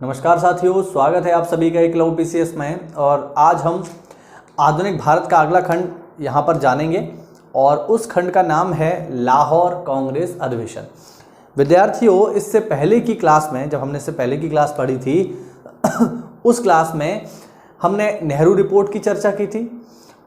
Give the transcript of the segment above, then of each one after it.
नमस्कार साथियों, स्वागत है आप सभी का एकलव्य पीसीएस में। और आज हम आधुनिक भारत का अगला खंड यहाँ पर जानेंगे और उस खंड का नाम है लाहौर कांग्रेस अधिवेशन। विद्यार्थियों, इससे पहले की क्लास में जब हमने इससे पहले की क्लास पढ़ी थी उस क्लास में हमने नेहरू रिपोर्ट की चर्चा की थी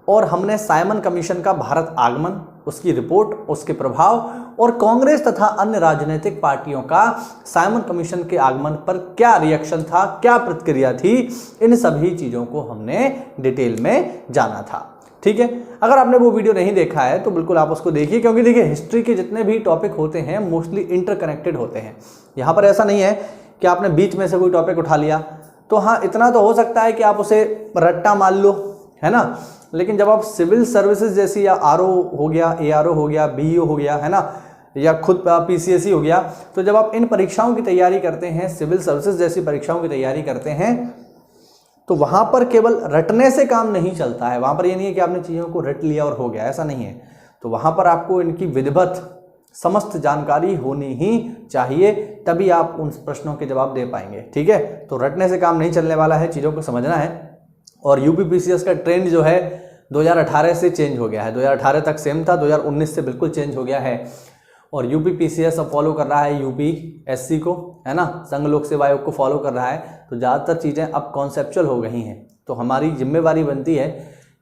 और हमने साइमन कमीशन का भारत आगमन, उसकी रिपोर्ट, उसके प्रभाव और कांग्रेस तथा अन्य राजनीतिक पार्टियों का साइमन कमीशन के आगमन पर क्या रिएक्शन था, क्या प्रतिक्रिया थी, इन सभी चीज़ों को हमने डिटेल में जाना था। ठीक है, अगर आपने वो वीडियो नहीं देखा है तो बिल्कुल आप उसको देखिए, क्योंकि देखिए हिस्ट्री के जितने भी टॉपिक होते हैं मोस्टली इंटरकनेक्टेड होते हैं। यहाँ पर ऐसा नहीं है कि आपने बीच में से कोई टॉपिक उठा लिया, तो हाँ इतना तो हो सकता है कि आप उसे रट्टा मान लो, है ना। लेकिन जब आप सिविल सर्विसेज जैसी, या आरओ हो गया, एआरओ हो गया, बीईओ हो गया, है ना, या खुद पीसीएसई हो गया, तो जब आप इन परीक्षाओं की तैयारी करते हैं, सिविल सर्विसेज जैसी परीक्षाओं की तैयारी करते हैं, तो वहां पर केवल रटने से काम नहीं चलता है। वहां पर ये नहीं है कि आपने चीज़ों को रट लिया और हो गया, ऐसा नहीं है। तो वहां पर आपको इनकी विधिवत समस्त जानकारी होनी ही चाहिए, तभी आप उन प्रश्नों के जवाब दे पाएंगे। ठीक है, तो रटने से काम नहीं चलने वाला है, चीज़ों को समझना है। और यूपीपीसीएस का ट्रेंड जो है 2018 से चेंज हो गया है। 2018 तक सेम था, 2019 से बिल्कुल चेंज हो गया है। और यूपीपीसीएस अब फॉलो कर रहा है यूपीएससी को, है ना, संघ लोक सेवा आयोग को फॉलो कर रहा है। तो ज़्यादातर चीज़ें अब कॉन्सेप्चुअल हो गई हैं। तो हमारी जिम्मेवारी बनती है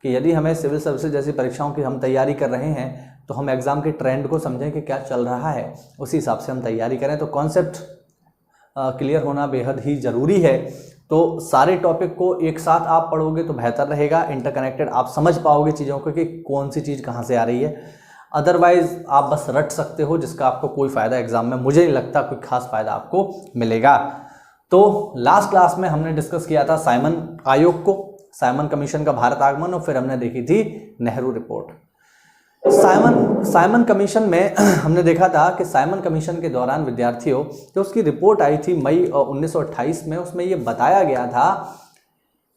कि यदि हमें सिविल सर्विसेज जैसी परीक्षाओं की हम तैयारी कर रहे हैं तो हम एग्ज़ाम के ट्रेंड को समझें कि क्या चल रहा है, उसी हिसाब से हम तैयारी करें। तो कॉन्सेप्ट क्लियर होना बेहद ही ज़रूरी है। तो सारे टॉपिक को एक साथ आप पढ़ोगे तो बेहतर रहेगा, इंटरकनेक्टेड आप समझ पाओगे चीज़ों को कि कौन सी चीज़ कहाँ से आ रही है। अदरवाइज आप बस रट सकते हो, जिसका आपको कोई फ़ायदा एग्जाम में मुझे नहीं लगता कोई खास फ़ायदा आपको मिलेगा। तो लास्ट क्लास में हमने डिस्कस किया था साइमन आयोग को, साइमन कमीशन का भारत आगमन, और फिर हमने देखी थी नेहरू रिपोर्ट। साइमन कमीशन में हमने देखा था कि साइमन कमीशन के दौरान विद्यार्थियों, जो उसकी रिपोर्ट आई थी मई 1928 में, उसमें ये बताया गया था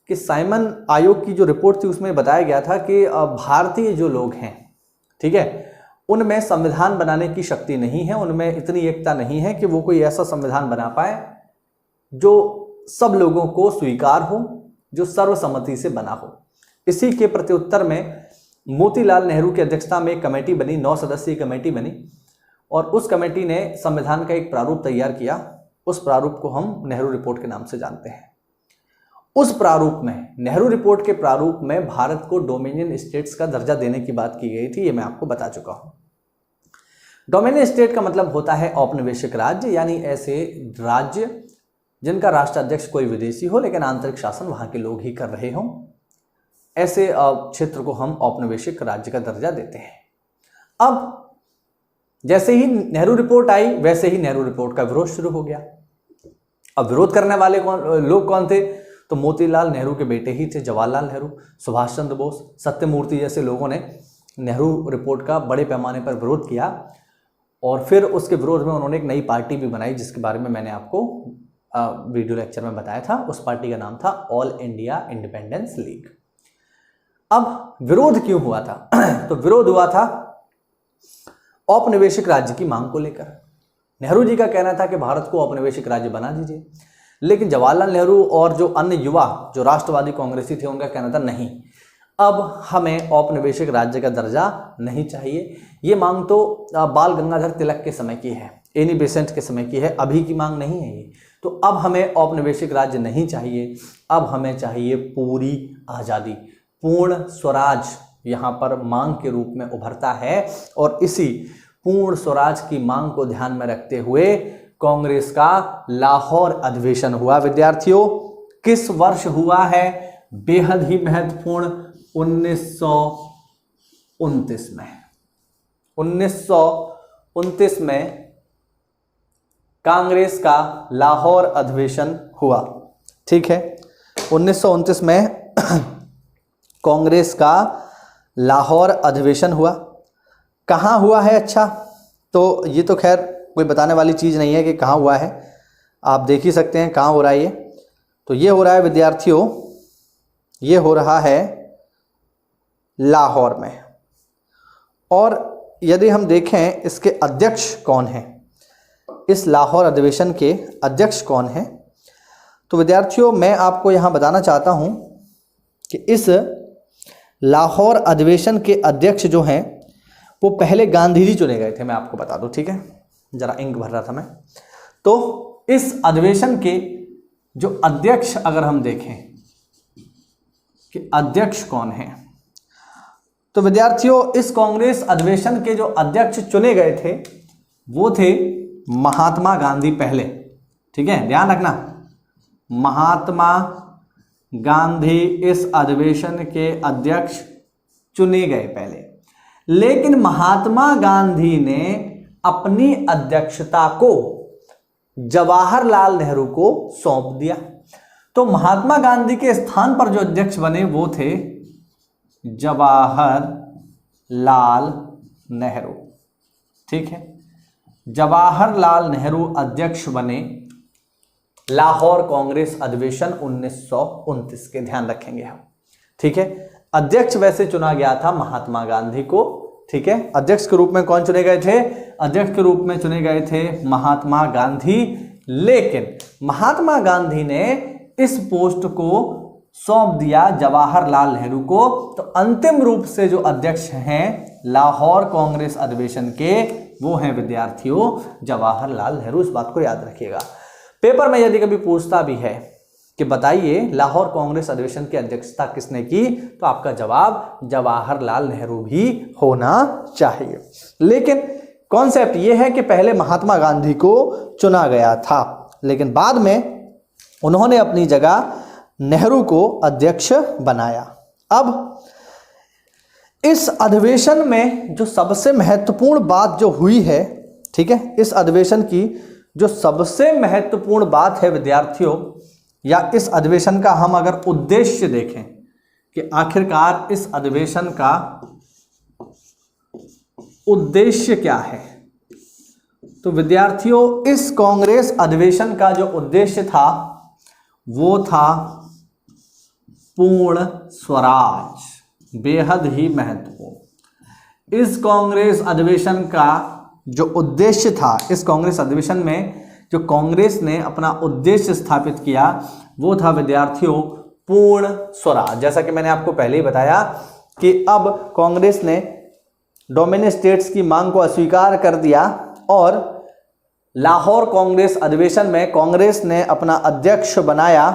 कि साइमन आयोग की जो रिपोर्ट थी उसमें बताया गया था कि भारतीय जो लोग हैं, ठीक है, उनमें संविधान बनाने की शक्ति नहीं है, उनमें इतनी एकता नहीं है कि वो कोई ऐसा संविधान बना पाए जो सब लोगों को स्वीकार हो, जो सर्वसम्मति से बना हो। इसी के प्रत्युत्तर में मोतीलाल नेहरू की अध्यक्षता में एक कमेटी बनी, 9 सदस्यीय कमेटी बनी, और उस कमेटी ने संविधान का एक प्रारूप तैयार किया। उस प्रारूप को हम नेहरू रिपोर्ट के नाम से जानते हैं। उस प्रारूप में, नेहरू रिपोर्ट के प्रारूप में, भारत को डोमिनियन स्टेट्स का दर्जा देने की बात की गई थी। ये मैं आपको बता चुका हूं। डोमिनियन स्टेट का मतलब होता है औपनिवेशिक राज्य, यानी ऐसे राज्य जिनका राष्ट्राध्यक्ष कोई विदेशी हो लेकिन आंतरिक शासन वहां के लोग ही कर रहे हों, ऐसे क्षेत्र को हम औपनिवेशिक राज्य का दर्जा देते हैं। अब जैसे ही नेहरू रिपोर्ट आई, वैसे ही नेहरू रिपोर्ट का विरोध शुरू हो गया। अब विरोध करने वाले लोग कौन थे? तो मोतीलाल नेहरू के बेटे ही थे, जवाहरलाल नेहरू, सुभाष चंद्र बोस, सत्यमूर्ति जैसे लोगों ने नेहरू रिपोर्ट का बड़े पैमाने पर विरोध किया। और फिर उसके विरोध में उन्होंने एक नई पार्टी भी बनाई, जिसके बारे में मैंने आपको वीडियो लेक्चर में बताया था। उस पार्टी का नाम था ऑल इंडिया इंडिपेंडेंस लीग। अब विरोध क्यों हुआ था? तो विरोध हुआ था औपनिवेशिक राज्य की मांग को लेकर। नेहरू जी का कहना था कि भारत को औपनिवेशिक राज्य बना दीजिए, लेकिन जवाहरलाल नेहरू और जो अन्य युवा जो राष्ट्रवादी कांग्रेसी थे उनका कहना था नहीं, अब हमें औपनिवेशिक राज्य का दर्जा नहीं चाहिए। ये मांग तो बाल गंगाधर तिलक के समय की है, एनी बेसेंट के समय की है, अभी की मांग नहीं है ये। तो अब हमें औपनिवेशिक राज्य नहीं चाहिए, अब हमें चाहिए पूरी आज़ादी, पूर्ण स्वराज यहाँ पर मांग के रूप में उभरता है। और इसी पूर्ण स्वराज की मांग को ध्यान में रखते हुए कांग्रेस का लाहौर अधिवेशन हुआ। विद्यार्थियों, किस वर्ष हुआ है? बेहद ही महत्वपूर्ण, 1929 में। 1929 में कांग्रेस का लाहौर अधिवेशन हुआ। ठीक है, 1929 में कांग्रेस का लाहौर अधिवेशन हुआ। कहाँ हुआ है? अच्छा, तो ये तो खैर कोई बताने वाली चीज़ नहीं है कि कहाँ हुआ है, आप देख ही सकते हैं कहाँ हो रहा है ये। तो ये हो रहा है विद्यार्थियों, ये हो रहा है लाहौर में। और यदि हम देखें इसके अध्यक्ष कौन हैं, इस लाहौर अधिवेशन के अध्यक्ष कौन हैं, तो विद्यार्थियों मैं आपको यहाँ बताना चाहता हूँ कि इस लाहौर अधिवेशन के अध्यक्ष जो हैं वो पहले गांधी जी चुने गए थे, मैं आपको बता दूं, ठीक है, जरा इंक भर रहा था मैं। तो इस अधिवेशन के जो अध्यक्ष अगर हम देखें कि अध्यक्ष कौन है, तो विद्यार्थियों इस कांग्रेस अधिवेशन के जो अध्यक्ष चुने गए थे वो थे महात्मा गांधी पहले, ठीक है, ध्यान रखना, महात्मा गांधी इस अधिवेशन के अध्यक्ष चुने गए पहले। लेकिन महात्मा गांधी ने अपनी अध्यक्षता को जवाहरलाल नेहरू को सौंप दिया। तो महात्मा गांधी के स्थान पर जो अध्यक्ष बने वो थे जवाहरलाल नेहरू, ठीक है, जवाहरलाल नेहरू अध्यक्ष बने लाहौर कांग्रेस अधिवेशन 1929 के, ध्यान रखेंगे हम, ठीक है। अध्यक्ष वैसे चुना गया था महात्मा गांधी को, ठीक है, अध्यक्ष के रूप में कौन चुने गए थे, अध्यक्ष के रूप में चुने गए थे महात्मा गांधी। लेकिन महात्मा गांधी ने इस पोस्ट को सौंप दिया जवाहरलाल नेहरू को। तो अंतिम रूप से जो अध्यक्ष हैं लाहौर कांग्रेस अधिवेशन के वो हैं विद्यार्थियों जवाहरलाल नेहरू। इस बात को याद रखिएगा। पेपर में यदि कभी पूछता भी है कि बताइए लाहौर कांग्रेस अधिवेशन की अध्यक्षता किसने की, तो आपका जवाब जवाहरलाल नेहरू भी होना चाहिए। लेकिन कॉन्सेप्ट यह है कि पहले महात्मा गांधी को चुना गया था, लेकिन बाद में उन्होंने अपनी जगह नेहरू को अध्यक्ष बनाया। अब इस अधिवेशन में जो सबसे महत्वपूर्ण बात जो हुई है, ठीक है, इस अधिवेशन की जो सबसे महत्वपूर्ण बात है विद्यार्थियों, या इस अधिवेशन का हम अगर उद्देश्य देखें कि आखिरकार इस अधिवेशन का उद्देश्य क्या है, तो विद्यार्थियों इस कांग्रेस अधिवेशन का जो उद्देश्य था वो था पूर्ण स्वराज। बेहद ही महत्वपूर्ण। इस कांग्रेस अधिवेशन का जो उद्देश्य था, इस कांग्रेस अधिवेशन में जो कांग्रेस ने अपना उद्देश्य स्थापित किया वो था विद्यार्थियों पूर्ण स्वराज। जैसा कि मैंने आपको पहले ही बताया कि अब कांग्रेस ने डोमिनियन स्टेट्स की मांग को अस्वीकार कर दिया और लाहौर कांग्रेस अधिवेशन में कांग्रेस ने अपना अध्यक्ष बनाया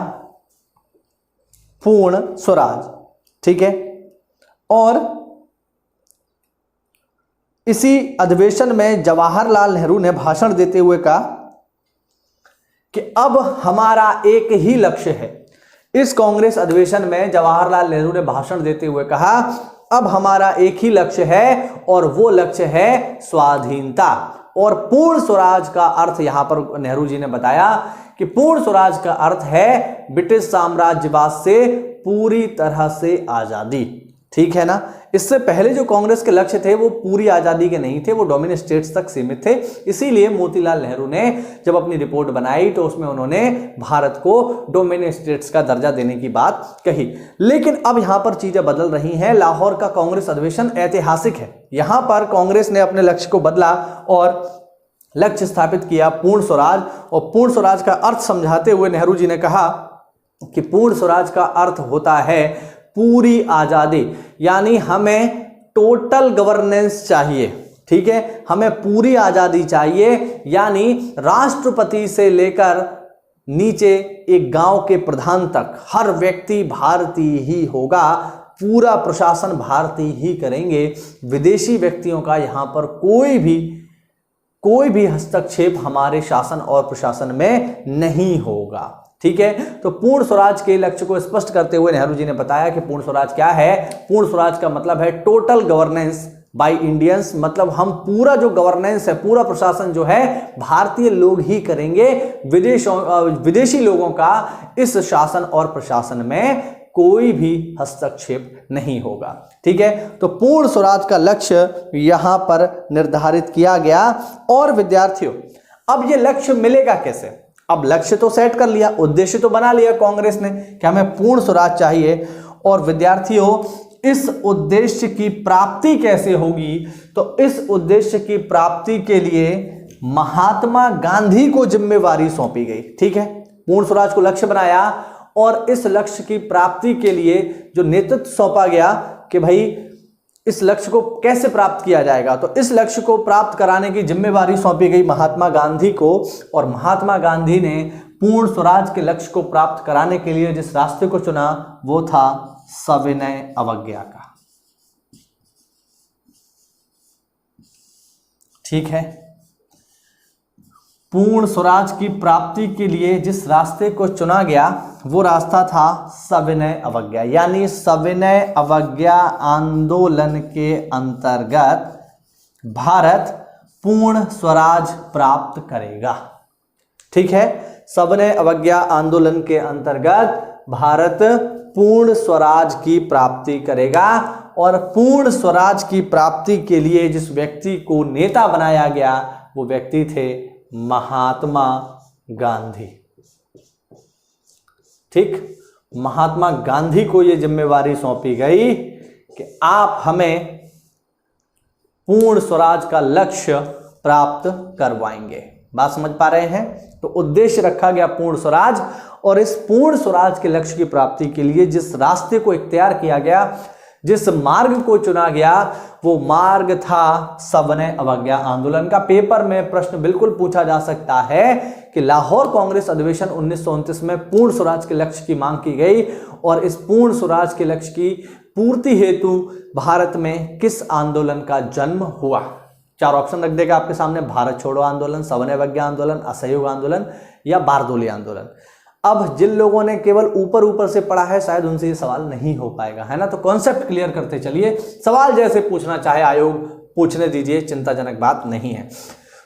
पूर्ण स्वराज, ठीक है। और इसी अधिवेशन में जवाहरलाल नेहरू ने भाषण देते हुए कहा कि अब हमारा एक ही लक्ष्य है। इस कांग्रेस अधिवेशन में जवाहरलाल नेहरू ने भाषण देते हुए कहा अब हमारा एक ही लक्ष्य है और वो लक्ष्य है स्वाधीनता। और पूर्ण स्वराज का अर्थ यहां पर नेहरू जी ने बताया कि पूर्ण स्वराज का अर्थ है ब्रिटिश साम्राज्यवाद से पूरी तरह से आजादी, ठीक है ना। इससे पहले जो कांग्रेस के लक्ष्य थे वो पूरी आजादी के नहीं थे, वो डोमिनियन स्टेट्स तक सीमित थे। इसीलिए मोतीलाल नेहरू ने जब अपनी रिपोर्ट बनाई तो उसमें उन्होंने भारत को डोमिनियन स्टेट्स का दर्जा देने की बात कही। लेकिन अब यहां पर चीजें बदल रही हैं। लाहौर का कांग्रेस अधिवेशन ऐतिहासिक है। यहां पर कांग्रेस ने अपने लक्ष्य को बदला और लक्ष्य स्थापित किया पूर्ण स्वराज। और पूर्ण स्वराज का अर्थ समझाते हुए नेहरू जी ने कहा कि पूर्ण स्वराज का अर्थ होता है पूरी आजादी, यानी हमें टोटल गवर्नेंस चाहिए, ठीक है, हमें पूरी आजादी चाहिए। यानी राष्ट्रपति से लेकर नीचे एक गांव के प्रधान तक हर व्यक्ति भारतीय ही होगा, पूरा प्रशासन भारतीय ही करेंगे। विदेशी व्यक्तियों का यहां पर कोई भी हस्तक्षेप हमारे शासन और प्रशासन में नहीं होगा, ठीक है। तो पूर्ण स्वराज के लक्ष्य को स्पष्ट करते हुए नेहरू जी ने बताया कि पूर्ण स्वराज क्या है। पूर्ण स्वराज का मतलब है टोटल गवर्नेंस बाय इंडियंस, मतलब हम पूरा जो गवर्नेंस है, पूरा प्रशासन जो है भारतीय लोग ही करेंगे। विदेशी लोगों का इस शासन और प्रशासन में कोई भी हस्तक्षेप नहीं होगा, ठीक है। तो पूर्ण स्वराज का लक्ष्य यहां पर निर्धारित किया गया। और विद्यार्थियों अब यह लक्ष्य मिलेगा कैसे? अब लक्ष्य तो सेट कर लिया, उद्देश्य तो बना लिया कांग्रेस ने कि हमें पूर्ण स्वराज चाहिए। और विद्यार्थियों इस उद्देश्य की प्राप्ति कैसे होगी? तो इस उद्देश्य की प्राप्ति के लिए महात्मा गांधी को जिम्मेवारी सौंपी गई, ठीक है। पूर्ण स्वराज को लक्ष्य बनाया और इस लक्ष्य की प्राप्ति के लिए जो नेतृत्व सौंपा गया कि भाई इस लक्ष्य को कैसे प्राप्त किया जाएगा, तो इस लक्ष्य को प्राप्त कराने की जिम्मेवारी सौंपी गई महात्मा गांधी को। और महात्मा गांधी ने पूर्ण स्वराज के लक्ष्य को प्राप्त कराने के लिए जिस रास्ते को चुना वो था सविनय अवज्ञा का। ठीक है, पूर्ण स्वराज की प्राप्ति के लिए जिस रास्ते को चुना गया वो रास्ता था सविनय अवज्ञा, यानी सविनय अवज्ञा आंदोलन के अंतर्गत भारत पूर्ण स्वराज प्राप्त करेगा। ठीक है, सविनय अवज्ञा आंदोलन के अंतर्गत भारत पूर्ण स्वराज की प्राप्ति करेगा। और पूर्ण स्वराज की प्राप्ति के लिए जिस व्यक्ति को नेता बनाया गया वो व्यक्ति थे महात्मा गांधी। ठीक, महात्मा गांधी को यह जिम्मेवारी सौंपी गई कि आप हमें पूर्ण स्वराज का लक्ष्य प्राप्त करवाएंगे। बात समझ पा रहे हैं? तो उद्देश्य रखा गया पूर्ण स्वराज, और इस पूर्ण स्वराज के लक्ष्य की प्राप्ति के लिए जिस रास्ते को इख्तियार किया गया, जिस मार्ग को चुना गया, वो मार्ग था सविनय अवज्ञा आंदोलन का। पेपर में प्रश्न बिल्कुल पूछा जा सकता है कि लाहौर कांग्रेस अधिवेशन 1929 में पूर्ण स्वराज के लक्ष्य की मांग की गई, और इस पूर्ण स्वराज के लक्ष्य की पूर्ति हेतु भारत में किस आंदोलन का जन्म हुआ। चार ऑप्शन रख देगा आपके सामने: भारत छोड़ो आंदोलन, सविनय अवज्ञा आंदोलन, असहयोग आंदोलन या बारदोली आंदोलन। अब जिन लोगों ने केवल ऊपर ऊपर से पढ़ा है शायद उनसे ये सवाल नहीं हो पाएगा, है ना। तो कॉन्सेप्ट क्लियर करते चलिए, सवाल जैसे पूछना चाहे आयोग पूछने दीजिए, चिंताजनक बात नहीं है।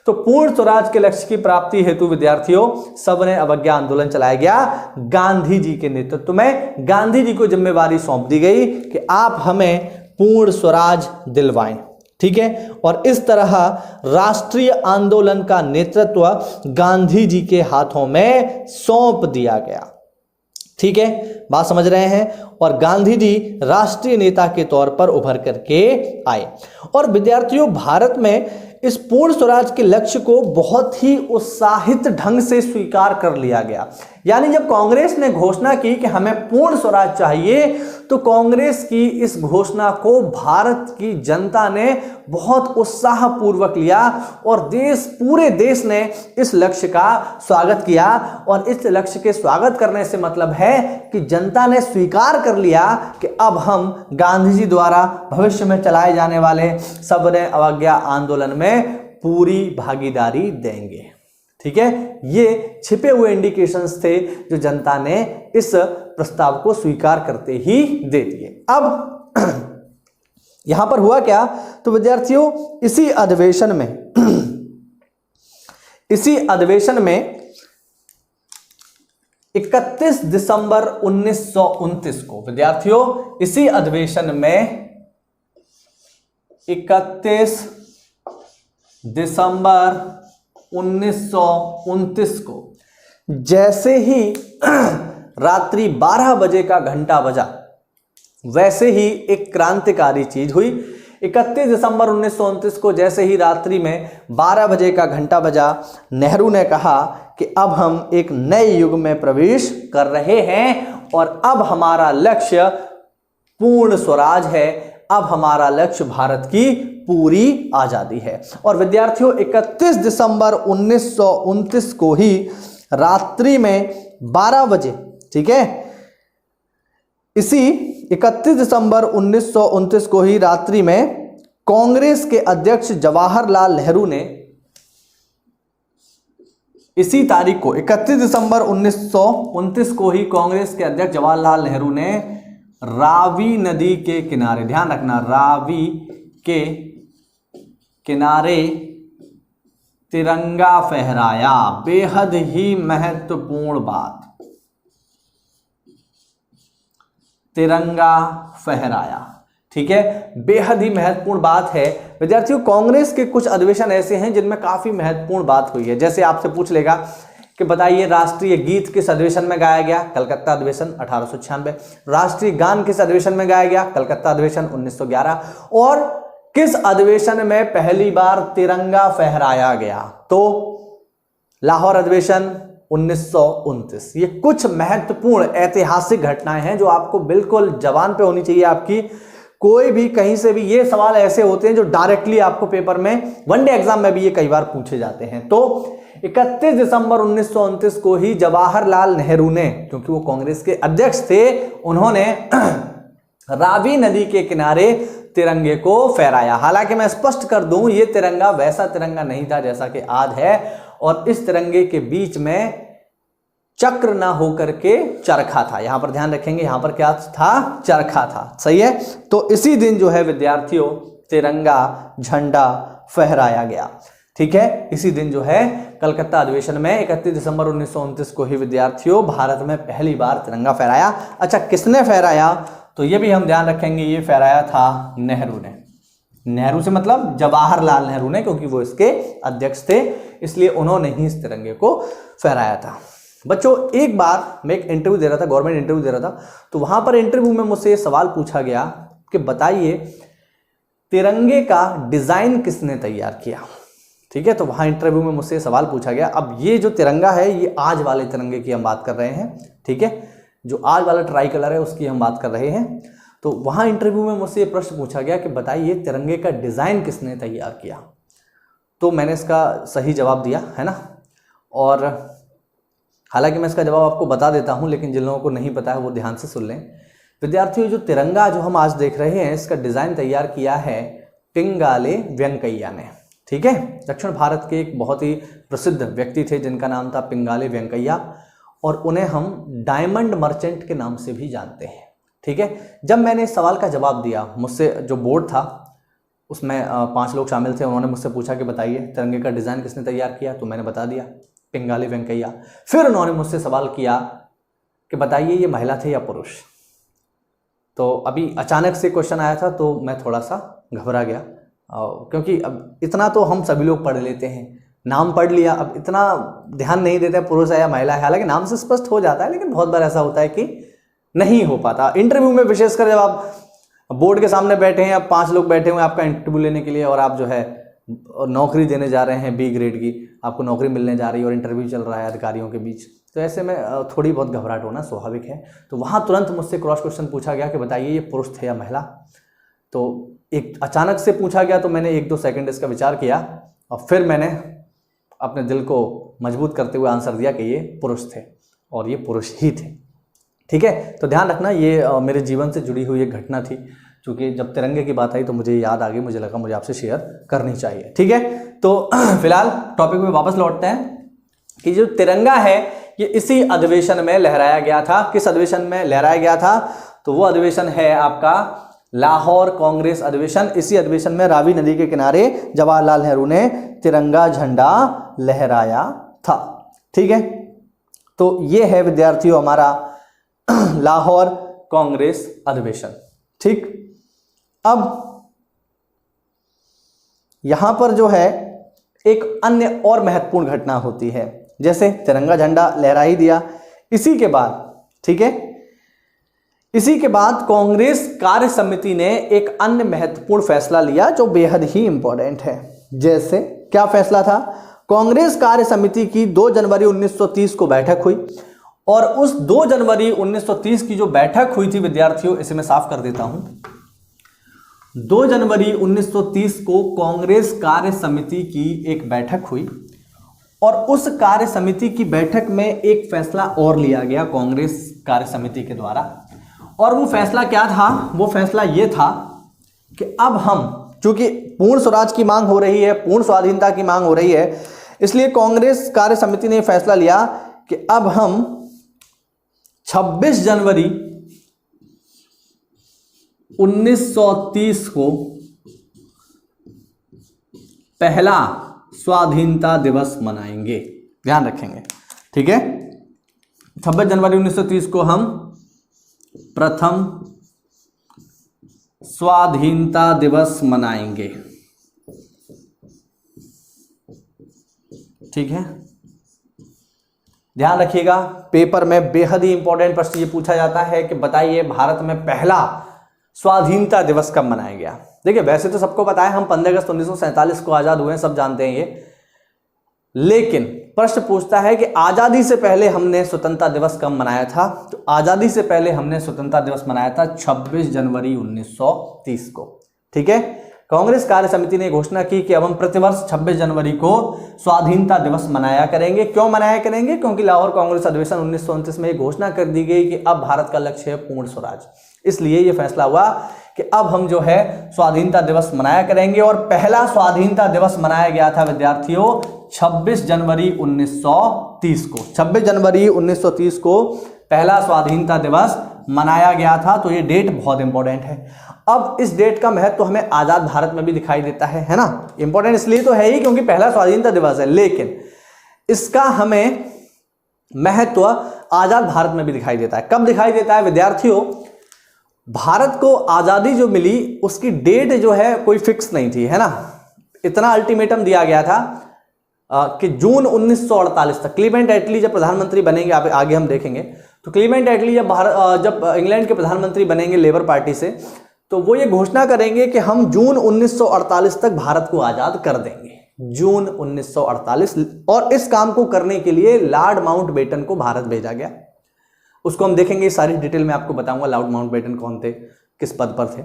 तो पूर्ण स्वराज के लक्ष्य की प्राप्ति हेतु विद्यार्थियों सविनय अवज्ञा आंदोलन चलाया गया गांधी जी के नेतृत्व में। गांधी जी को जिम्मेवारी सौंप दी गई कि आप हमें पूर्ण स्वराज दिलवाएं। ठीक है, और इस तरह राष्ट्रीय आंदोलन का नेतृत्व गांधी जी के हाथों में सौंप दिया गया। ठीक है, बात समझ रहे हैं। और गांधी जी राष्ट्रीय नेता के तौर पर उभर करके आए। और विद्यार्थियों, भारत में इस पूर्ण स्वराज के लक्ष्य को बहुत ही उत्साहित ढंग से स्वीकार कर लिया गया। यानी जब कांग्रेस ने घोषणा की कि हमें पूर्ण स्वराज चाहिए, तो कांग्रेस की इस घोषणा को भारत की जनता ने बहुत उत्साहपूर्वक लिया, और पूरे देश ने इस लक्ष्य का स्वागत किया। और इस लक्ष्य के स्वागत करने से मतलब है कि जनता ने स्वीकार कर लिया कि अब हम गांधी जी द्वारा भविष्य में चलाए जाने वाले सविनय अवज्ञा आंदोलन में पूरी भागीदारी देंगे। ठीक है, ये छिपे हुए इंडिकेशंस थे जो जनता ने इस प्रस्ताव को स्वीकार करते ही दे दिए। अब यहां पर हुआ क्या, तो विद्यार्थियों इसी अधिवेशन में 31 दिसंबर 1929 को, विद्यार्थियों इसी अधिवेशन में 31 दिसंबर 1929 को जैसे ही रात्रि 12 बजे का घंटा बजा, वैसे ही एक क्रांतिकारी चीज हुई। 31 दिसंबर 1929 को जैसे ही रात्रि में 12 बजे का घंटा बजा, नेहरू ने कहा कि अब हम एक नए युग में प्रवेश कर रहे हैं और अब हमारा लक्ष्य पूर्ण स्वराज है, अब हमारा लक्ष्य भारत की पूरी आजादी है। और विद्यार्थियों 31 दिसंबर 1929 को ही रात्रि में 12 बजे, ठीक है, इसी 31 दिसंबर 1929 को ही रात्रि में कांग्रेस के अध्यक्ष जवाहरलाल नेहरू ने, इसी तारीख को 31 दिसंबर 1929 को ही कांग्रेस के अध्यक्ष जवाहरलाल नेहरू ने रावी नदी के किनारे, ध्यान रखना, रावी के किनारे तिरंगा फहराया। बेहद ही महत्वपूर्ण बात, तिरंगा फहराया। ठीक है, बेहद ही महत्वपूर्ण बात है विद्यार्थियों। कांग्रेस के कुछ अधिवेशन ऐसे हैं जिनमें काफी महत्वपूर्ण बात हुई है। जैसे आपसे पूछ लेगा कि बताइए राष्ट्रीय गीत किस अधिवेशन में गाया गया, कलकत्ता अधिवेशन 1896। राष्ट्रीय गान किस अधिवेशन में गाया गया, कलकत्ता अधिवेशन 1911। और किस अधिवेशन में पहली बार तिरंगा फहराया गया, तो लाहौर अधिवेशन 1929। ये कुछ महत्वपूर्ण ऐतिहासिक घटनाएं हैं जो आपको बिल्कुल जबान पे होनी चाहिए आपकी। कोई भी कहीं से भी ये सवाल ऐसे होते हैं जो डायरेक्टली आपको पेपर में वनडे एग्जाम में भी ये कई बार पूछे जाते हैं। तो 31 दिसंबर 1929 को ही जवाहरलाल नेहरू ने, क्योंकि वो कांग्रेस के अध्यक्ष थे, उन्होंने रावी नदी के किनारे तिरंगे को फहराया। हालांकि मैं स्पष्ट कर दूं, ये तिरंगा वैसा तिरंगा नहीं था जैसा कि आज है, और इस तिरंगे के बीच में चक्र ना होकर के चरखा था। यहां पर ध्यान रखेंगे, यहां पर क्या था? चरखा था। सही है। तो इसी दिन जो है विद्यार्थियों तिरंगा झंडा फहराया गया। ठीक है, इसी दिन जो है कलकत्ता अधिवेशन में 31 दिसंबर 1929 को ही विद्यार्थियों भारत में पहली बार तिरंगा फहराया। अच्छा, किसने फहराया? तो ये भी हम ध्यान रखेंगे, ये फहराया था नेहरू ने। नेहरू से मतलब जवाहरलाल नेहरू ने, क्योंकि वो इसके अध्यक्ष थे, इसलिए उन्होंने ही इस तिरंगे को फहराया था। बच्चों, एक बार मैं एक इंटरव्यू दे रहा था, गवर्नमेंट इंटरव्यू दे रहा था, तो वहां पर इंटरव्यू में मुझसे ये सवाल पूछा गया कि बताइए तिरंगे का डिजाइन किसने तैयार किया। ठीक है, तो वहां इंटरव्यू में मुझसे सवाल पूछा गया। अब ये जो तिरंगा है, ये आज वाले तिरंगे की हम बात कर रहे हैं। ठीक है, जो आज वाला ट्राई कलर है उसकी हम बात कर रहे हैं। तो वहां इंटरव्यू में मुझसे ये प्रश्न पूछा गया कि बताइए तिरंगे का डिजाइन किसने तैयार किया। तो मैंने इसका सही जवाब दिया, है ना। और हालांकि मैं इसका जवाब आपको बता देता हूं, लेकिन जिन लोगों को नहीं पता है वो ध्यान से सुन लें। विद्यार्थियों, जो तिरंगा जो हम आज देख रहे हैं, इसका डिजाइन तैयार किया है पिंगाले वेंकैया ने। ठीक है, दक्षिण भारत के एक बहुत ही प्रसिद्ध व्यक्ति थे जिनका नाम था पिंगाले वेंकैया, और उन्हें हम डायमंड मर्चेंट के नाम से भी जानते हैं। ठीक है, जब मैंने इस सवाल का जवाब दिया, मुझसे जो बोर्ड था उसमें 5 लोग शामिल थे, उन्होंने मुझसे पूछा कि बताइए तिरंगे का डिज़ाइन किसने तैयार किया, तो मैंने बता दिया पिंगाली वेंकैया। फिर उन्होंने मुझसे सवाल किया कि बताइए ये महिला थे या पुरुष। तो अभी अचानक से क्वेश्चन आया था तो मैं थोड़ा सा घबरा गया, क्योंकि अब इतना तो हम सभी लोग पढ़ लेते हैं, नाम पढ़ लिया, अब इतना ध्यान नहीं देते पुरुष है या महिला है। हालांकि नाम से स्पष्ट हो जाता है, लेकिन बहुत बार ऐसा होता है कि नहीं हो पाता। इंटरव्यू में विशेषकर जब आप बोर्ड के सामने बैठे हैं, अब 5 लोग बैठे हुए हैं आपका इंटरव्यू लेने के लिए, और आप जो है नौकरी देने जा रहे हैं, B ग्रेड की आपको नौकरी मिलने जा रही है और इंटरव्यू चल रहा है अधिकारियों के बीच, तो ऐसे में थोड़ी बहुत घबराहट होना स्वाभाविक है। तो वहाँ तुरंत मुझसे क्रॉस क्वेश्चन पूछा गया कि बताइए ये पुरुष थे या महिला। तो एक अचानक से पूछा गया, तो मैंने 1-2 सेकंड इसका विचार किया और फिर मैंने अपने दिल को मजबूत करते हुए आंसर दिया कि ये पुरुष थे, और ये पुरुष ही थे। ठीक है, तो ध्यान रखना, ये मेरे जीवन से जुड़ी हुई एक घटना थी, क्योंकि जब तिरंगे की बात आई तो मुझे याद आ गई, मुझे लगा मुझे आपसे शेयर करनी चाहिए। ठीक है, तो फिलहाल टॉपिक में वापस लौटते हैं कि जो तिरंगा है ये इसी अधिवेशन में लहराया गया था। किस अधिवेशन में लहराया गया था? तो वो अधिवेशन है आपका लाहौर कांग्रेस अधिवेशन। इसी अधिवेशन में रावी नदी के किनारे जवाहरलाल नेहरू ने तिरंगा झंडा लहराया था। ठीक है, तो ये है विद्यार्थियों हमारा लाहौर कांग्रेस अधिवेशन। ठीक, अब यहां पर जो है एक अन्य और महत्वपूर्ण घटना होती है। जैसे तिरंगा झंडा लहरा ही दिया, इसी के बाद, ठीक है, इसी के बाद कांग्रेस कार्य समिति ने एक अन्य महत्वपूर्ण फैसला लिया जो बेहद ही इंपॉर्टेंट है। जैसे क्या फैसला था? कांग्रेस कार्य समिति की 2 जनवरी 1930 को बैठक हुई, और उस 2 जनवरी 1930 की जो बैठक हुई थी विद्यार्थियों, इसे मैं साफ कर देता हूं। 2 जनवरी 1930 को कांग्रेस कार्य समिति की एक बैठक हुई, और उस कार्य समिति की बैठक में एक फैसला और लिया गया कांग्रेस कार्य समिति के द्वारा। और वो फैसला क्या था? वो फैसला ये था कि अब हम, चूंकि पूर्ण स्वराज की मांग हो रही है, पूर्ण स्वाधीनता की मांग हो रही है, इसलिए कांग्रेस कार्य समिति ने फैसला लिया कि अब हम 26 जनवरी 1930 को पहला स्वाधीनता दिवस मनाएंगे। ध्यान रखेंगे, ठीक है। 26 जनवरी 1930 को हम प्रथम स्वाधीनता दिवस मनाएंगे। ठीक है, ध्यान रखिएगा, पेपर में बेहद ही इंपॉर्टेंट प्रश्न ये पूछा जाता है कि बताइए भारत में पहला स्वाधीनता दिवस कब मनाया गया। देखिए, वैसे तो सबको पता है हम 15 अगस्त 1947 को आजाद हुए हैं, सब जानते हैं ये, लेकिन प्रश्न पूछता है कि आजादी से पहले हमने स्वतंत्रता दिवस कब मनाया था, तो आजादी से पहले हमने स्वतंत्रता दिवस मनाया था 26 जनवरी 1930 को। ठीक है, कांग्रेस कार्य समिति ने घोषणा की कि अब हम प्रतिवर्ष 26 जनवरी को स्वाधीनता दिवस मनाया करेंगे। क्यों मनाया करेंगे? क्योंकि लाहौर कांग्रेस अधिवेशन 1929 में घोषणा कर दी गई कि अब भारत का लक्ष्य है पूर्ण स्वराज। इसलिए यह फैसला हुआ कि अब हम जो है स्वाधीनता दिवस मनाया करेंगे। और पहला स्वाधीनता दिवस मनाया गया था विद्यार्थियों 26 जनवरी 1930 को। 26 जनवरी 1930 को पहला स्वाधीनता दिवस मनाया गया था। तो ये डेट बहुत इंपॉर्टेंट है। अब इस डेट का महत्व तो हमें आजाद भारत में भी दिखाई देता है ना। इंपॉर्टेंट इसलिए तो है ही क्योंकि पहला स्वाधीनता दिवस है, लेकिन इसका हमें महत्व आजाद भारत में भी दिखाई देता है। कब दिखाई देता है विद्यार्थियों? भारत को आजादी जो मिली उसकी डेट जो है कोई फिक्स नहीं थी, है ना। इतना अल्टीमेटम दिया गया था कि जून 1948 तक। क्लीमेंट एटली जब प्रधानमंत्री बनेंगे, आगे हम देखेंगे, तो क्लीमेंट एटली जब इंग्लैंड के प्रधानमंत्री बनेंगे लेबर पार्टी से, तो वो ये घोषणा करेंगे कि हम जून 1948 तक भारत को आजाद कर देंगे। जून 1948। और इस काम को करने के लिए लॉर्ड माउंटबेटन को भारत भेजा गया। उसको हम देखेंगे, सारी डिटेल में आपको बताऊंगा लॉर्ड माउंटबेटन कौन थे, किस पद पर थे।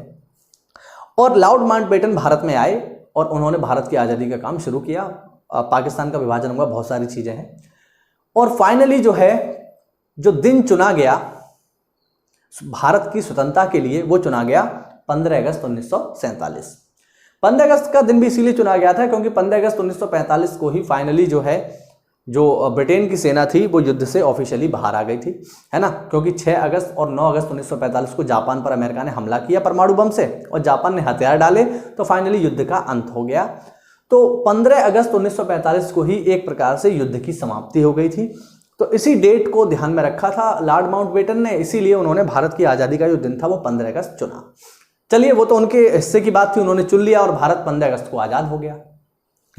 और लॉर्ड माउंटबेटन भारत में आए और उन्होंने भारत की आज़ादी का काम शुरू किया। पाकिस्तान का विभाजन हुआ, बहुत सारी चीज़ें हैं। और फाइनली जो है जो दिन चुना गया भारत की स्वतंत्रता के लिए, वो चुना गया 15 अगस्त 1947। 15 अगस्त का दिन भी इसीलिए चुना गया था क्योंकि 15 अगस्त 1945 को ही फाइनली जो है जो ब्रिटेन की सेना थी वो युद्ध से ऑफिशियली बाहर आ गई थी, है ना। क्योंकि 6 अगस्त और 9 अगस्त 1945 को जापान पर अमेरिका ने हमला किया परमाणु बम से और जापान ने हथियार डाले, तो फाइनली युद्ध का अंत हो गया। तो 15 अगस्त 1945 को ही एक प्रकार से युद्ध की समाप्ति हो गई थी। तो इसी डेट को ध्यान में रखा था लॉर्ड माउंटबेटन ने, इसीलिए उन्होंने भारत की आज़ादी का जो दिन था वो 15 अगस्त चुना। चलिए, वो तो उनके हिस्से की बात थी, उन्होंने चुन लिया और भारत 15 अगस्त को आज़ाद हो गया।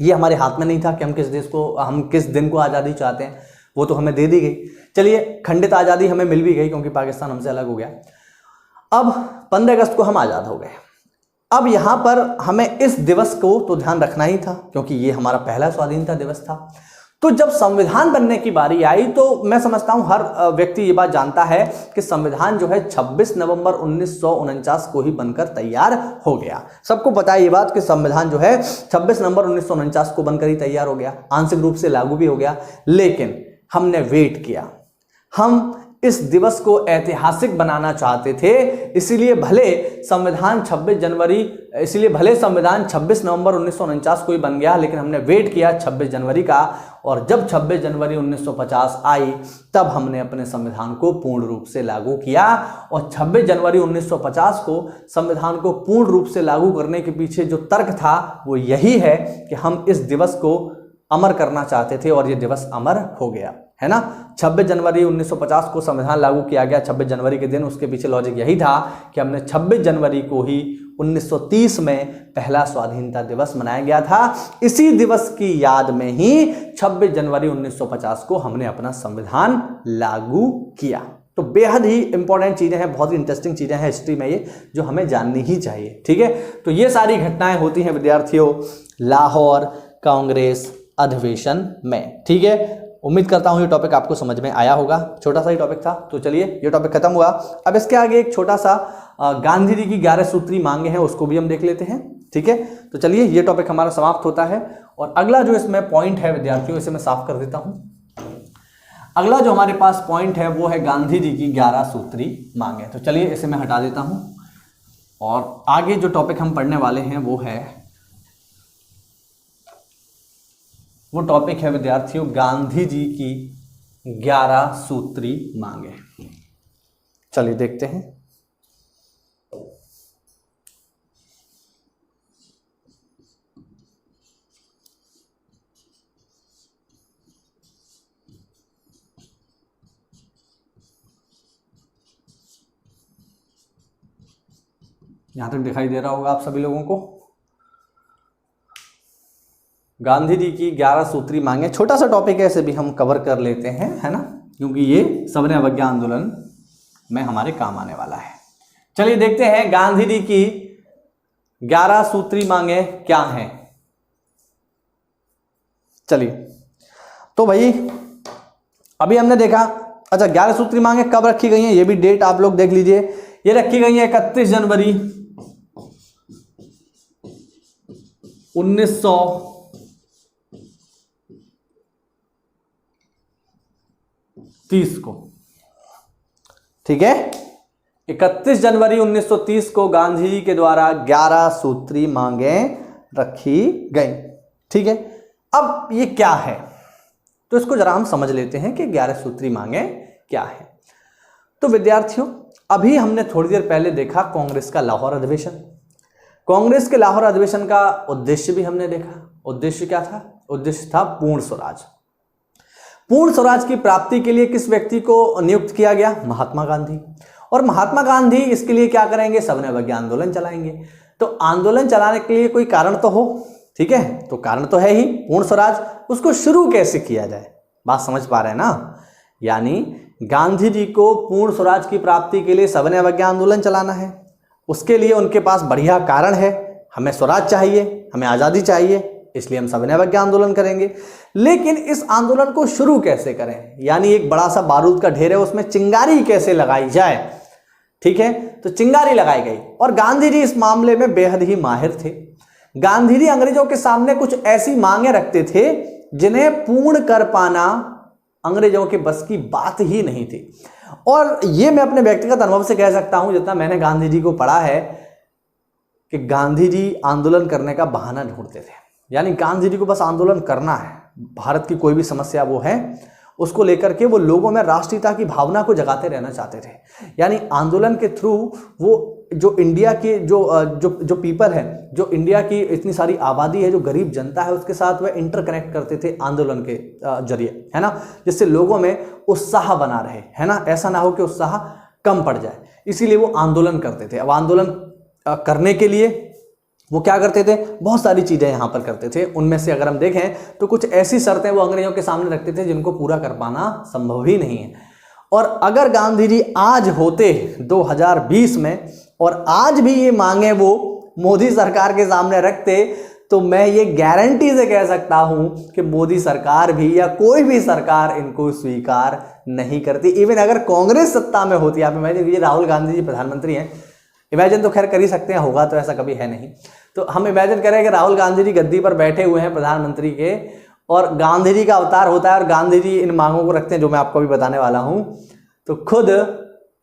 ये हमारे हाथ में नहीं था कि हम किस दिन को आज़ादी चाहते हैं, वो तो हमें दे दी गई। चलिए, खंडित आज़ादी हमें मिल भी गई क्योंकि पाकिस्तान हमसे अलग हो गया। अब 15 अगस्त को हम आज़ाद हो गए। अब यहाँ पर हमें इस दिवस को तो ध्यान रखना ही था क्योंकि ये हमारा पहला स्वाधीनता दिवस था। तो जब संविधान बनने की बारी आई तो मैं समझता हूं हर व्यक्ति ये बात जानता है कि संविधान जो है 26 नवंबर 1949 को ही बनकर तैयार हो गया। सबको पता है ये बात कि संविधान जो है 26 नवंबर 1949 को बनकर ही तैयार हो गया, आंशिक रूप से लागू भी हो गया। लेकिन हमने वेट किया, हम इस दिवस को ऐतिहासिक बनाना चाहते थे, इसीलिए भले संविधान 26 नवंबर 1949 को ही बन गया, लेकिन हमने वेट किया 26 जनवरी का। और जब 26 जनवरी 1950 आई तब हमने अपने संविधान को पूर्ण रूप से लागू किया। और 26 जनवरी 1950 को संविधान को पूर्ण रूप से लागू करने के पीछे जो तर्क था वो यही है कि हम इस दिवस को अमर करना चाहते थे और ये दिवस अमर हो गया, है ना। 26 जनवरी 1950 को संविधान लागू किया गया, 26 जनवरी के दिन। उसके पीछे लॉजिक यही था कि हमने 26 जनवरी को ही 1930 में पहला स्वाधीनता दिवस मनाया गया था। इसी दिवस की याद में ही 26 जनवरी 1950 को हमने अपना संविधान लागू किया। तो बेहद ही इंपॉर्टेंट चीजें हैं, बहुत ही इंटरेस्टिंग चीजें हैं हिस्ट्री में ये, जो हमें जाननी ही चाहिए। ठीक है, तो ये सारी घटनाएं होती हैं विद्यार्थियों लाहौर कांग्रेस अधिवेशन में। ठीक है, उम्मीद करता हूं ये टॉपिक आपको समझ में आया होगा। छोटा सा ही टॉपिक था, तो चलिए ये टॉपिक खत्म हुआ। अब इसके आगे एक छोटा सा गांधी जी की 11 सूत्री मांगे हैं, उसको भी हम देख लेते हैं। ठीक है, तो चलिए ये टॉपिक हमारा समाप्त होता है। और अगला जो इसमें पॉइंट है विद्यार्थियों, इसे मैं साफ कर देता हूं। अगला जो हमारे पास पॉइंट है वो है गांधी जी की 11 सूत्री मांगे। तो चलिए इसे मैं हटा देता हूं और आगे जो टॉपिक हम पढ़ने वाले हैं वो टॉपिक है विद्यार्थियों गांधी जी की 11 सूत्री मांगे। चलिए देखते हैं। यहां तक दिखाई दे रहा होगा आप सभी लोगों को। गांधी जी की 11 सूत्री मांगे, छोटा सा टॉपिक है, इसे भी हम कवर कर लेते हैं, है ना, क्योंकि ये सविनय अवज्ञा आंदोलन में हमारे काम आने वाला है। चलिए देखते हैं गांधी जी की 11 सूत्री मांगे क्या हैं। चलिए, तो भाई अभी हमने देखा, अच्छा 11 सूत्री मांगे कब रखी गई हैं, ये भी डेट आप लोग देख लीजिए। ये रखी गई है 31 जनवरी 1930 को, ठीक है। 31 जनवरी 1930 को गांधी जी के द्वारा 11 सूत्री मांगें रखी गई, ठीक है। अब ये क्या है, तो इसको जरा हम समझ लेते हैं कि 11 सूत्री मांगें क्या है। तो विद्यार्थियों, अभी हमने थोड़ी देर पहले देखा कांग्रेस का लाहौर अधिवेशन। कांग्रेस के लाहौर अधिवेशन का उद्देश्य भी हमने देखा। उद्देश्य क्या था? उद्देश्य था पूर्ण स्वराज। पूर्ण स्वराज की प्राप्ति के लिए किस व्यक्ति को नियुक्त किया गया? महात्मा गांधी। और महात्मा गांधी इसके लिए क्या करेंगे? सविनय अवज्ञा आंदोलन चलाएंगे। तो आंदोलन चलाने के लिए कोई कारण तो हो, ठीक है। तो कारण तो है ही पूर्ण स्वराज, उसको शुरू कैसे किया जाए, बात समझ पा रहे हैं ना। यानी गांधी जी को पूर्ण स्वराज की प्राप्ति के लिए सविनय अवज्ञा आंदोलन चलाना है। उसके लिए उनके पास बढ़िया कारण है, हमें स्वराज चाहिए, हमें आज़ादी चाहिए, इसलिए हम सविनय अवज्ञा आंदोलन करेंगे। लेकिन इस आंदोलन को शुरू कैसे करें? यानी एक बड़ा सा बारूद का ढेर है, उसमें चिंगारी कैसे लगाई जाए, ठीक है। तो चिंगारी लगाई गई और गांधी जी इस मामले में बेहद ही माहिर थे। गांधी जी अंग्रेजों के सामने कुछ ऐसी मांगे रखते थे जिन्हें पूर्ण कर पाना अंग्रेजों के बस की बात ही नहीं थी। और ये मैं अपने व्यक्तिगत अनुभव से कह सकता हूं, जितना मैंने गांधी जी को पढ़ा है, कि गांधी जी आंदोलन करने का बहाना ढूंढते थे। यानी गांधी जी को बस आंदोलन करना है, भारत की कोई भी समस्या वो है उसको लेकर के वो लोगों में राष्ट्रीयता की भावना को जगाते रहना चाहते थे। यानी आंदोलन के थ्रू वो जो इंडिया के जो पीपल है, जो इंडिया की इतनी सारी आबादी है, जो गरीब जनता है, उसके साथ वह इंटरकनेक्ट करते थे आंदोलन के जरिए, है ना, जिससे लोगों में उत्साह बना रहे, है ना, ऐसा ना हो कि उत्साह कम पड़ जाए, इसीलिए वो आंदोलन करते थे। अब आंदोलन करने के लिए वो क्या करते थे? बहुत सारी चीज़ें यहाँ पर करते थे। उनमें से अगर हम देखें तो कुछ ऐसी शर्तें वो अंग्रेजों के सामने रखते थे जिनको पूरा कर पाना संभव ही नहीं है। और अगर गांधी जी आज होते 2020 में और आज भी ये मांगे वो मोदी सरकार के सामने रखते, तो मैं ये गारंटी से कह सकता हूं कि मोदी सरकार भी या कोई भी सरकार इनको स्वीकार नहीं करती। इवन अगर कांग्रेस सत्ता में होती, आप इमेजिन कीजिए राहुल गांधी जी प्रधानमंत्री हैं, इमेजिन तो खैर कर ही सकते हैं, होगा तो ऐसा कभी है नहीं। तो हम इमेजिन करें कि राहुल गांधी जी गद्दी पर बैठे हुए हैं प्रधानमंत्री के, और गांधी जी का अवतार होता है और गांधी जी इन मांगों को रखते हैं जो मैं आपको भी बताने वाला हूं, तो खुद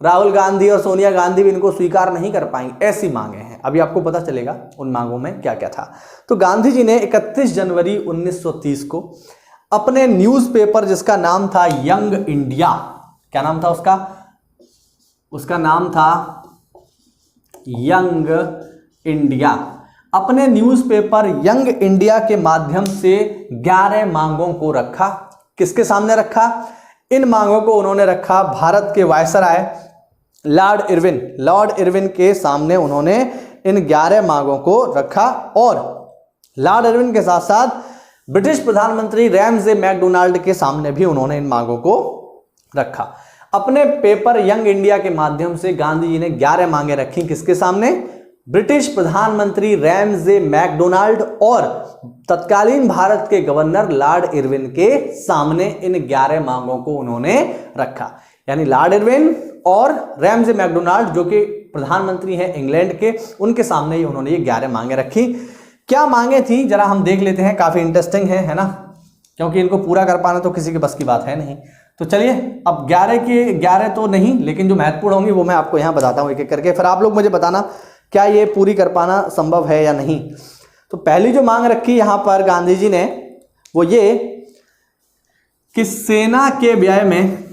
राहुल गांधी और सोनिया गांधी भी इनको स्वीकार नहीं कर पाएंगे। ऐसी मांगे हैं, अभी आपको पता चलेगा उन मांगों में क्या क्या था। तो गांधी जी ने 31 जनवरी 1930 को अपने न्यूज़पेपर, जिसका नाम था यंग इंडिया, क्या नाम था उसका? उसका नाम था यंग इंडिया। अपने न्यूज़पेपर यंग इंडिया के माध्यम से 11 मांगों को रखा। किसके सामने रखा? इन मांगों को उन्होंने रखा भारत के वायसराय लॉर्ड इरविन के सामने उन्होंने इन 11 मांगों को रखा। और लॉर्ड इरविन के साथ साथ ब्रिटिश प्रधानमंत्री रैमजे मैकडोनाल्ड के सामने भी उन्होंने इन मांगों को रखा। अपने पेपर यंग इंडिया के माध्यम से गांधी जी ने 11 मांगे रखी। किसके सामने? ब्रिटिश प्रधानमंत्री रैमजे मैकडोनाल्ड और तत्कालीन भारत के गवर्नर लॉर्ड इरविन के सामने इन 11 मांगों को उन्होंने रखा। यानी लॉर्ड इरविन और रैमजे मैकडोनाल्ड जो कि प्रधानमंत्री हैं इंग्लैंड के, उनके सामने ही उन्होंने ये 11 मांगे रखी। क्या मांगे थी जरा हम देख लेते हैं, काफी इंटरेस्टिंग है ना, क्योंकि इनको पूरा कर पाना तो किसी के बस की बात है नहीं। तो चलिए अब 11 के 11 तो नहीं, लेकिन जो महत्वपूर्ण होंगी वो मैं आपको यहाँ बताता हूँ एक एक करके, फिर आप लोग मुझे बताना क्या ये पूरी कर पाना संभव है या नहीं। तो पहली जो मांग रखी यहाँ पर गांधी जी ने वो ये कि सेना के व्यय में,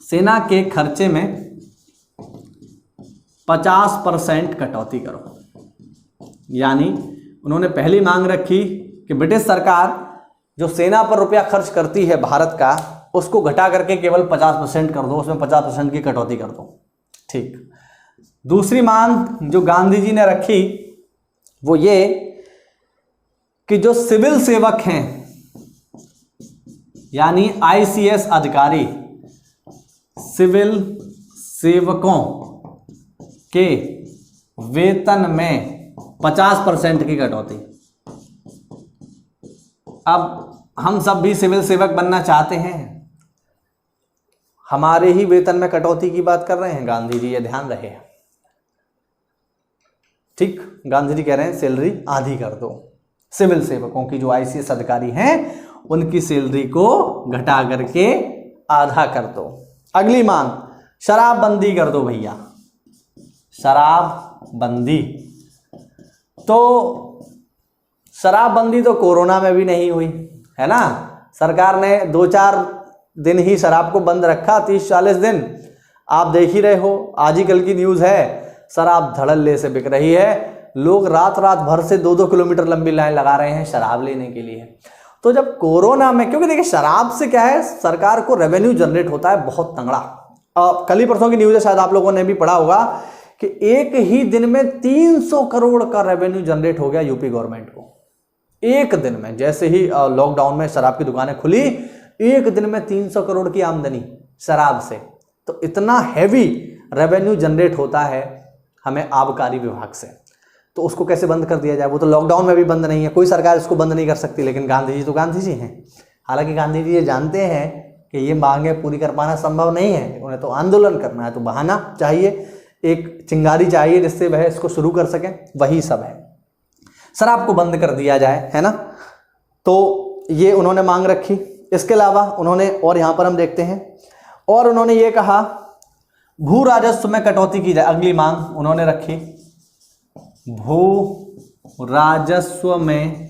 सेना के खर्चे में 50% कटौती करो। यानी उन्होंने पहली मांग रखी कि ब्रिटिश सरकार जो सेना पर रुपया खर्च करती है भारत का, उसको घटा करके केवल 50% कर दो, उसमें 50% की कटौती कर दो। ठीक। दूसरी मांग जो गांधी जी ने रखी वो ये कि जो सिविल सेवक हैं, यानी आईसीएस अधिकारी, सिविल सेवकों के वेतन में 50% की कटौती। अब हम सब भी सिविल सेवक बनना चाहते हैं, हमारे ही वेतन में कटौती की बात कर रहे हैं गांधी जी, ये ध्यान रहे। ठीक, गांधी जी कह रहे हैं सैलरी आधी कर दो, सिविल सेवकों की जो आईसीएस अधिकारी हैं उनकी सैलरी को घटा करके आधा कर दो। अगली मांग, शराबबंदी कर दो भैया, शराबबंदी। तो शराबबंदी तो कोरोना में भी नहीं हुई है ना, सरकार ने 2-4 दिन ही शराब को बंद रखा, 30-40 दिन आप देख ही रहे हो। आज ही कल की न्यूज़ है, शराब धड़ल्ले से बिक रही है, लोग रात रात भर से 2-2 किलोमीटर लंबी लाइन लगा रहे हैं शराब लेने के लिए। तो जब कोरोना में, क्योंकि देखिए शराब से क्या है, सरकार को रेवेन्यू जनरेट होता है बहुत तंगड़ा। कल ही परसों की न्यूज़ है, शायद आप लोगों ने भी पढ़ा होगा कि एक ही दिन में 300 करोड़ का रेवेन्यू जनरेट हो गया यूपी गवर्नमेंट को। एक दिन में, जैसे ही लॉकडाउन में शराब की दुकानें खुली, एक दिन में 300 करोड़ की आमदनी शराब से। तो इतना हैवी रेवेन्यू जनरेट होता है हमें आबकारी विभाग से, तो उसको कैसे बंद कर दिया जाए? वो तो लॉकडाउन में भी बंद नहीं है, कोई सरकार इसको बंद नहीं कर सकती, लेकिन गांधी जी तो गांधी जी हैं। हालांकि गांधी जी ये जानते हैं कि ये मांगे पूरी कर पाना संभव नहीं है, उन्हें तो आंदोलन करना है, तो बहाना चाहिए, एक चिंगारी चाहिए जिससे वह इसको शुरू कर सकें, वही सब है। शराब को बंद कर दिया जाए, है ना, तो ये उन्होंने मांग रखी। इसके अलावा उन्होंने, और यहाँ पर हम देखते हैं, और उन्होंने ये कहा भू राजस्व में कटौती की जाए। अगली मांग उन्होंने रखी, भू राजस्व में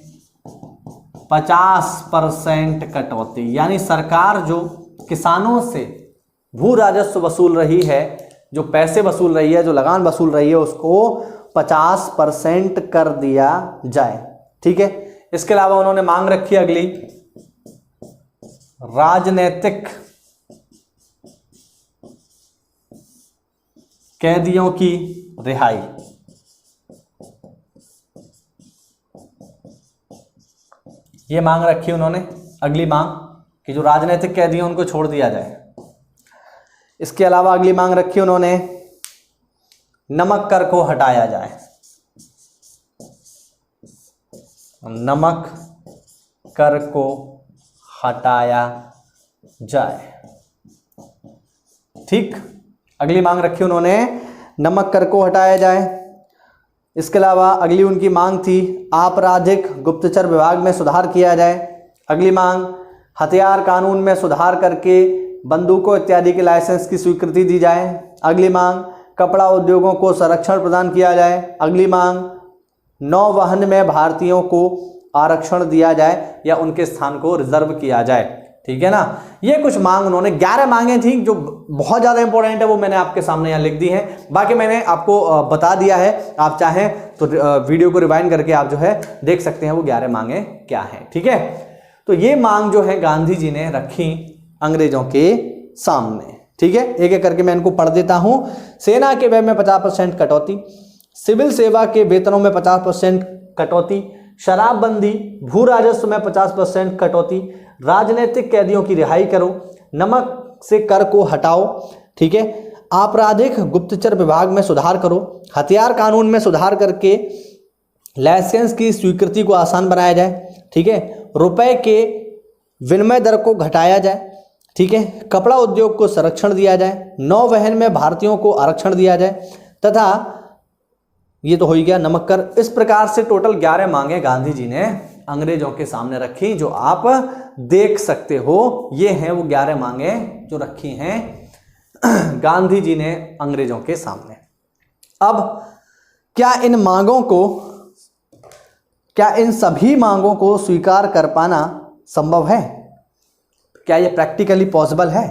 50% कटौती, यानी सरकार जो किसानों से भू राजस्व वसूल रही है, जो पैसे वसूल रही है, जो लगान वसूल रही है, उसको 50% कर दिया जाए। ठीक है। इसके अलावा उन्होंने मांग रखी अगली, राजनैतिक कैदियों की रिहाई। ये मांग रखी उन्होंने, अगली मांग, कि जो राजनीतिक कैदी हैं उनको छोड़ दिया जाए। इसके अलावा अगली मांग रखी उन्होंने, नमक कर को हटाया जाए। नमक कर को हटाया जाए। ठीक, अगली मांग रखी उन्होंने, नमक कर को हटाया जाए। इसके अलावा अगली उनकी मांग थी, आपराधिक गुप्तचर विभाग में सुधार किया जाए। अगली मांग, हथियार कानून में सुधार करके बंदूकों इत्यादि के लाइसेंस की स्वीकृति दी जाए। अगली मांग, कपड़ा उद्योगों को संरक्षण प्रदान किया जाए। अगली मांग, नौवहन में भारतीयों को आरक्षण दिया जाए या उनके स्थान को रिजर्व किया जाए। ठीक है ना। ये कुछ मांग उन्होंने, 11 मांगे थी जो बहुत ज़्यादा इंपॉर्टेंट है, वो मैंने आपके सामने यहाँ लिख दी है। बाकी मैंने आपको बता दिया है, आप चाहें तो वीडियो को रिवाइंड करके आप जो है देख सकते हैं वो 11 मांगे क्या हैं। ठीक है। तो ये मांग जो है गांधी जी ने रखी अंग्रेजों के सामने। ठीक है, एक एक करके मैं इनको पढ़ देता हूँ। सेना के व्यय में 50% कटौती, सिविल सेवा के वेतनों में 50% कटौती, शराबबंदी, भू राजस्व में 50% कटौती, राजनीतिक कैदियों की रिहाई करो, नमक से कर को हटाओ। ठीक है, आपराधिक गुप्तचर विभाग में सुधार करो, हथियार कानून में सुधार करके लाइसेंस की स्वीकृति को आसान बनाया जाए। ठीक है, रुपए के विनिमय दर को घटाया जाए। ठीक है, कपड़ा उद्योग को संरक्षण दिया जाए, नौवहन में भारतीयों को आरक्षण दिया जाए, तथा ये तो हो ही गया नमक कर। इस प्रकार से टोटल 11 मांगे गांधी जी ने अंग्रेजों के सामने रखी, जो आप देख सकते हो। ये हैं वो 11 मांगे जो रखी हैं गांधी जी ने अंग्रेजों के सामने। अब क्या इन सभी मांगों को स्वीकार कर पाना संभव है? क्या ये प्रैक्टिकली पॉसिबल है?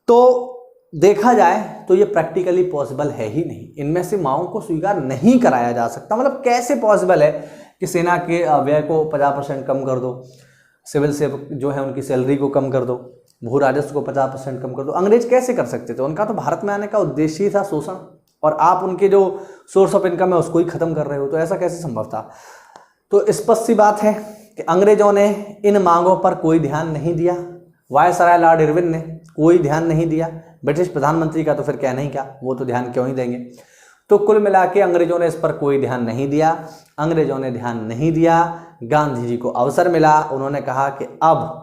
तो देखा जाए तो ये प्रैक्टिकली पॉसिबल है ही नहीं। इनमें से मांगों को स्वीकार नहीं कराया जा सकता। मतलब कैसे पॉसिबल है कि सेना के व्यय को 50% कम कर दो, सिविल सेवक जो है उनकी सैलरी को कम कर दो, भू राजस्व को 50% कम कर दो। अंग्रेज कैसे कर सकते थे? उनका तो भारत में आने का उद्देश्य ही था शोषण, और आप उनके जो सोर्स ऑफ इनकम है उसको ही खत्म कर रहे हो। तो ऐसा कैसे संभव था? तो स्पष्ट सी बात है कि अंग्रेजों ने इन मांगों पर कोई ध्यान नहीं दिया। वायसराय लॉर्ड इरविन ने कोई ध्यान नहीं दिया। ब्रिटिश प्रधानमंत्री का तो फिर कहना ही क्या, वो तो ध्यान क्यों ही देंगे। तो कुल मिला के अंग्रेजों ने इस पर कोई ध्यान नहीं दिया। अंग्रेजों ने ध्यान नहीं दिया, गांधी जी को अवसर मिला। उन्होंने कहा कि अब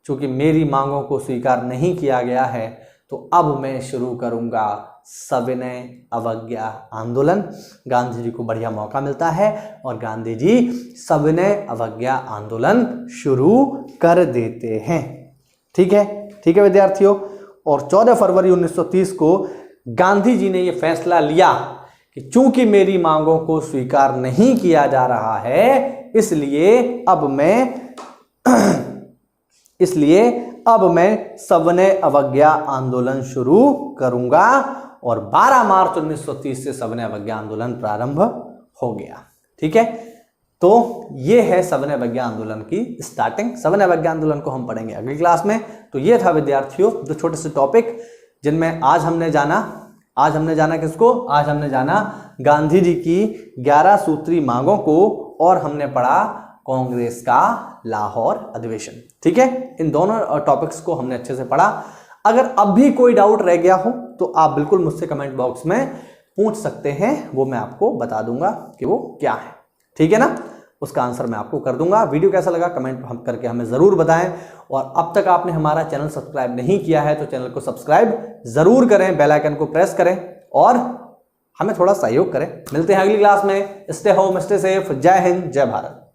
चूंकि मेरी मांगों को स्वीकार नहीं किया गया है तो अब मैं शुरू करूंगा सविनय अवज्ञा आंदोलन। गांधी जी को बढ़िया मौका मिलता है और गांधी जी सविनय अवज्ञा आंदोलन शुरू कर देते हैं। ठीक है विद्यार्थियों। और 14 फरवरी 1930 को गांधी जी ने यह फैसला लिया कि चूंकि मेरी मांगों को स्वीकार नहीं किया जा रहा है, इसलिए अब मैं सविनय अवज्ञा आंदोलन शुरू करूंगा। और 12 मार्च 1930 से सविनय अवज्ञा आंदोलन प्रारंभ हो गया। ठीक है, तो ये है सविनय अवज्ञा आंदोलन की स्टार्टिंग। सविनय अवज्ञा आंदोलन को हम पढ़ेंगे अगली क्लास में। तो ये था विद्यार्थियों दो छोटे से टॉपिक जिनमें आज हमने जाना किसको? आज हमने जाना गांधी जी की 11 सूत्री मांगों को और हमने पढ़ा कांग्रेस का लाहौर अधिवेशन। ठीक है, इन दोनों टॉपिक्स को हमने अच्छे से पढ़ा। अगर अब भी कोई डाउट रह गया हो तो आप बिल्कुल मुझसे कमेंट बॉक्स में पूछ सकते हैं, वो मैं आपको बता दूंगा कि वो क्या है। ठीक है ना, उसका आंसर मैं आपको कर दूंगा। वीडियो कैसा लगा कमेंट हम करके हमें जरूर बताएं। और अब तक आपने हमारा चैनल सब्सक्राइब नहीं किया है तो चैनल को सब्सक्राइब जरूर करें, बेल आइकन को प्रेस करें और हमें थोड़ा सहयोग करें। मिलते हैं अगली क्लास में। Stay home, stay safe. जय हिंद, जय भारत।